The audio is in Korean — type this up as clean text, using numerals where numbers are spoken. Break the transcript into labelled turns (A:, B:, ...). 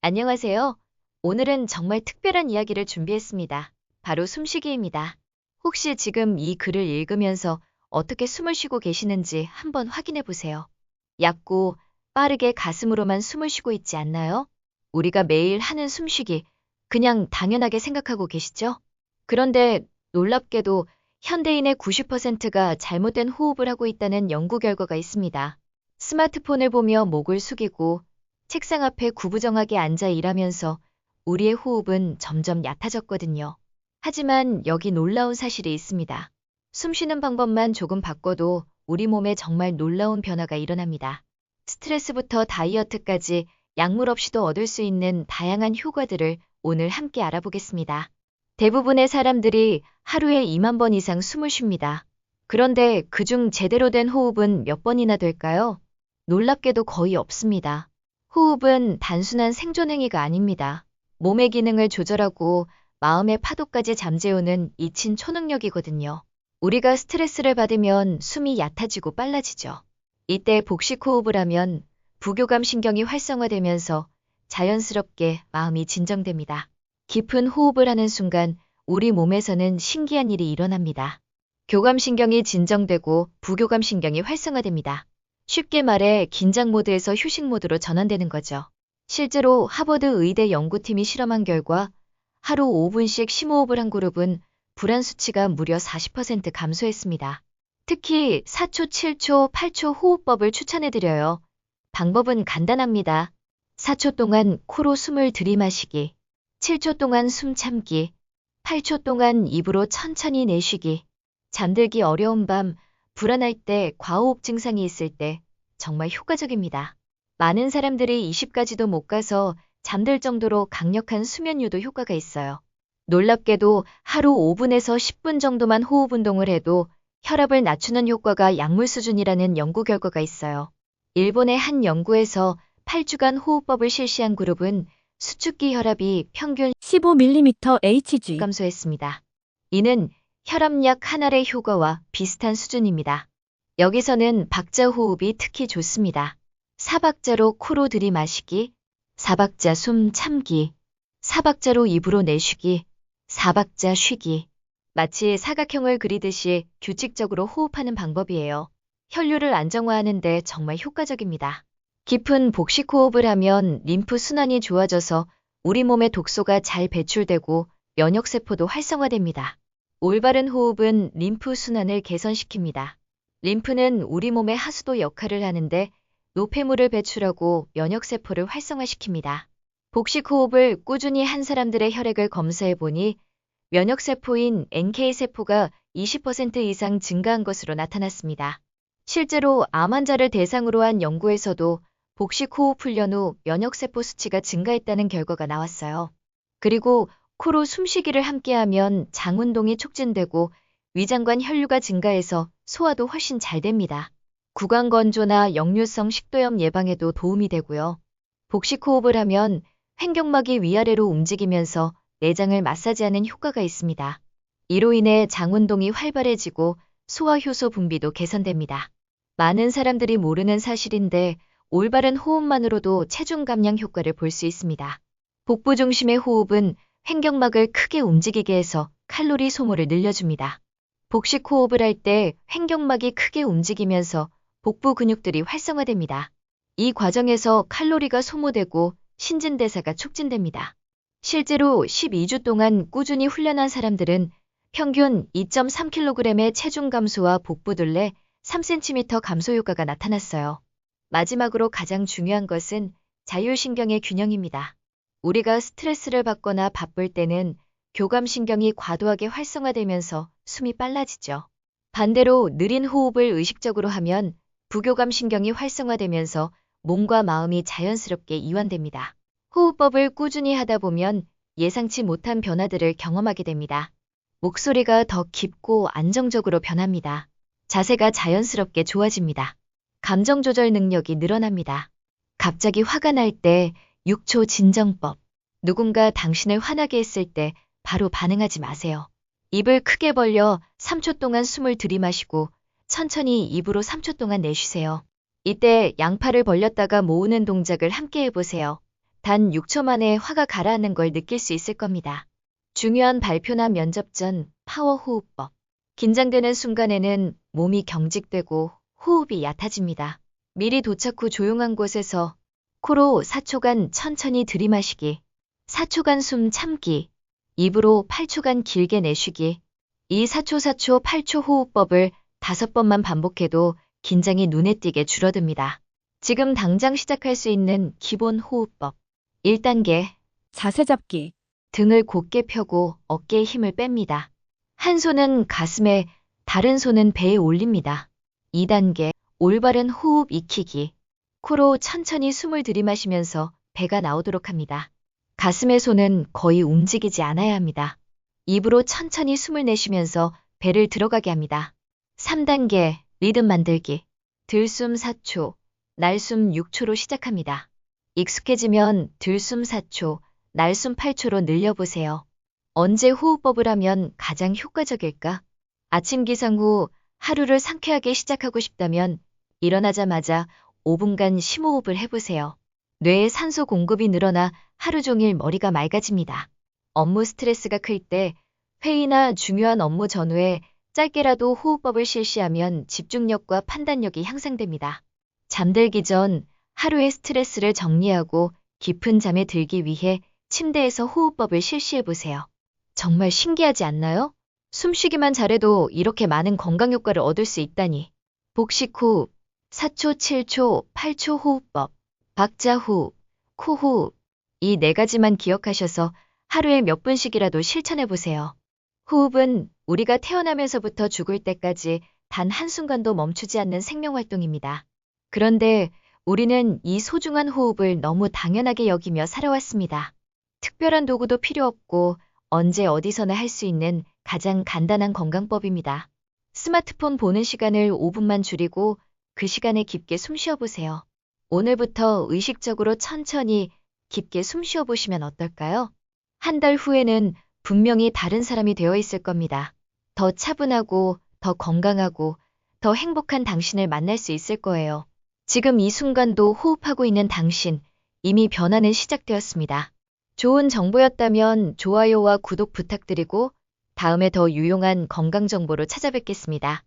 A: 안녕하세요. 오늘은 정말 특별한 이야기를 준비했습니다. 바로 숨쉬기입니다. 혹시 지금 이 글을 읽으면서 어떻게 숨을 쉬고 계시는지 한번 확인해 보세요. 얕고 빠르게 가슴으로만 숨을 쉬고 있지 않나요? 우리가 매일 하는 숨쉬기, 그냥 당연하게 생각하고 계시죠? 그런데 놀랍게도 현대인의 90%가 잘못된 호흡을 하고 있다는 연구 결과가 있습니다. 스마트폰을 보며 목을 숙이고 책상 앞에 구부정하게 앉아 일하면서 우리의 호흡은 점점 얕아졌거든요. 하지만 여기 놀라운 사실이 있습니다. 숨 쉬는 방법만 조금 바꿔도 우리 몸에 정말 놀라운 변화가 일어납니다. 스트레스부터 다이어트까지 약물 없이도 얻을 수 있는 다양한 효과들을 오늘 함께 알아보겠습니다. 대부분의 사람들이 하루에 2만 번 이상 숨을 쉽니다. 그런데 그중 제대로 된 호흡은 몇 번이나 될까요? 놀랍게도 거의 없습니다. 호흡은 단순한 생존 행위가 아닙니다. 몸의 기능을 조절하고 마음의 파도까지 잠재우는 이친 초능력이거든요. 우리가 스트레스를 받으면 숨이 얕아지고 빨라지죠. 이때 복식 호흡을 하면 부교감 신경이 활성화되면서 자연스럽게 마음이 진정됩니다. 깊은 호흡을 하는 순간 우리 몸에서는 신기한 일이 일어납니다. 교감신경이 진정되고 부교감신경이 활성화됩니다. 쉽게 말해 긴장 모드에서 휴식 모드로 전환되는 거죠. 실제로 하버드 의대 연구팀이 실험한 결과 하루 5분씩 심호흡을 한 그룹은 불안 수치가 무려 40% 감소했습니다. 특히 4초, 7초, 8초 호흡법을 추천해드려요. 방법은 간단합니다. 4초 동안 코로 숨을 들이마시기, 7초 동안 숨 참기, 8초 동안 입으로 천천히 내쉬기. 잠들기 어려운 밤, 불안할 때, 과호흡 증상이 있을 때 정말 효과적입니다. 많은 사람들이 20까지도 못 가서 잠들 정도로 강력한 수면 유도 효과가 있어요. 놀랍게도 하루 5분에서 10분 정도만 호흡 운동을 해도 혈압을 낮추는 효과가 약물 수준이라는 연구 결과가 있어요. 일본의 한 연구에서 8주간 호흡법을 실시한 그룹은 수축기 혈압이 평균
B: 15mm Hg.
A: 감소했습니다. 이는 혈압약 하나의 효과와 비슷한 수준입니다. 여기서는 박자 호흡이 특히 좋습니다. 4박자로 코로 들이마시기, 4박자 숨 참기, 4박자로 입으로 내쉬기, 4박자 쉬기. 마치 사각형을 그리듯이 규칙적으로 호흡하는 방법이에요. 혈류를 안정화하는 데 정말 효과적입니다. 깊은 복식 호흡을 하면 림프 순환이 좋아져서 우리 몸의 독소가 잘 배출되고 면역세포도 활성화됩니다. 올바른 호흡은 림프 순환을 개선시킵니다. 림프는 우리 몸의 하수도 역할을 하는데 노폐물을 배출하고 면역세포를 활성화시킵니다. 복식 호흡을 꾸준히 한 사람들의 혈액을 검사해 보니 면역세포인 NK세포가 20% 이상 증가한 것으로 나타났습니다. 실제로 암 환자를 대상으로 한 연구에서도 복식 호흡 훈련 후 면역세포 수치가 증가했다는 결과가 나왔어요. 그리고 코로 숨쉬기를 함께하면 장 운동이 촉진되고 위장관 혈류가 증가해서 소화도 훨씬 잘 됩니다. 구강 건조나 역류성 식도염 예방에도 도움이 되고요. 복식 호흡을 하면 횡격막이 위아래로 움직이면서 내장을 마사지하는 효과가 있습니다. 이로 인해 장 운동이 활발해지고 소화 효소 분비도 개선됩니다. 많은 사람들이 모르는 사실인데 올바른 호흡만으로도 체중 감량 효과를 볼 수 있습니다. 복부 중심의 호흡은 횡격막을 크게 움직이게 해서 칼로리 소모를 늘려줍니다. 복식 호흡을 할 때 횡격막이 크게 움직이면서 복부 근육들이 활성화됩니다. 이 과정에서 칼로리가 소모되고 신진대사가 촉진됩니다. 실제로 12주 동안 꾸준히 훈련한 사람들은 평균 2.3kg의 체중 감소와 복부둘레 3cm 감소 효과가 나타났어요. 마지막으로 가장 중요한 것은 자율신경의 균형입니다. 우리가 스트레스를 받거나 바쁠 때는 교감신경이 과도하게 활성화되면서 숨이 빨라지죠. 반대로 느린 호흡을 의식적으로 하면 부교감신경이 활성화되면서 몸과 마음이 자연스럽게 이완됩니다. 호흡법을 꾸준히 하다 보면 예상치 못한 변화들을 경험하게 됩니다. 목소리가 더 깊고 안정적으로 변합니다. 자세가 자연스럽게 좋아집니다. 감정 조절 능력이 늘어납니다. 갑자기 화가 날 때 6초 진정법. 누군가 당신을 화나게 했을 때 바로 반응하지 마세요. 입을 크게 벌려 3초 동안 숨을 들이마시고 천천히 입으로 3초 동안 내쉬세요. 이때 양팔을 벌렸다가 모으는 동작을 함께 해보세요. 단 6초 만에 화가 가라앉는 걸 느낄 수 있을 겁니다. 중요한 발표나 면접 전 파워 호흡법. 긴장되는 순간에는 몸이 경직되고 호흡이 얕아집니다. 미리 도착 후 조용한 곳에서 코로 4초간 천천히 들이마시기, 4초간 숨 참기, 입으로 8초간 길게 내쉬기. 이 4초 4초 8초 호흡법을 5번만 반복해도 긴장이 눈에 띄게 줄어듭니다. 지금 당장 시작할 수 있는 기본 호흡법. 1단계,
B: 자세 잡기.
A: 등을 곧게 펴고 어깨에 힘을 뺍니다. 한 손은 가슴에, 다른 손은 배에 올립니다. 2단계, 올바른 호흡 익히기. 코로 천천히 숨을 들이마시면서 배가 나오도록 합니다. 가슴의 손은 거의 움직이지 않아야 합니다. 입으로 천천히 숨을 내쉬면서 배를 들어가게 합니다. 3단계, 리듬 만들기. 들숨 4초, 날숨 6초로 시작합니다. 익숙해지면 들숨 4초, 날숨 8초로 늘려보세요. 언제 호흡법을 하면 가장 효과적일까? 아침 기상 후 하루를 상쾌하게 시작하고 싶다면 일어나자마자 5분간 심호흡을 해보세요. 뇌에 산소 공급이 늘어나 하루 종일 머리가 맑아집니다. 업무 스트레스가 클 때 회의나 중요한 업무 전후에 짧게라도 호흡법을 실시하면 집중력과 판단력이 향상됩니다. 잠들기 전 하루의 스트레스를 정리하고 깊은 잠에 들기 위해 침대에서 호흡법을 실시해보세요. 정말 신기하지 않나요? 숨쉬기만 잘해도 이렇게 많은 건강 효과를 얻을 수 있다니. 복식 호흡, 4초, 7초, 8초 호흡법, 박자 호흡, 코 호흡. 이 4가지만 기억하셔서 하루에 몇 분씩이라도 실천해보세요. 호흡은 우리가 태어나면서부터 죽을 때까지 단 한순간도 멈추지 않는 생명활동입니다. 그런데 우리는 이 소중한 호흡을 너무 당연하게 여기며 살아왔습니다. 특별한 도구도 필요 없고 언제 어디서나 할 수 있는 가장 간단한 건강법입니다. 스마트폰 보는 시간을 5분만 줄이고 그 시간에 깊게 숨 쉬어보세요. 오늘부터 의식적으로 천천히 깊게 숨 쉬어보시면 어떨까요? 한 달 후에는 분명히 다른 사람이 되어 있을 겁니다. 더 차분하고, 더 건강하고, 더 행복한 당신을 만날 수 있을 거예요. 지금 이 순간도 호흡하고 있는 당신, 이미 변화는 시작되었습니다. 좋은 정보였다면 좋아요와 구독 부탁드리고 다음에 더 유용한 건강 정보로 찾아뵙겠습니다.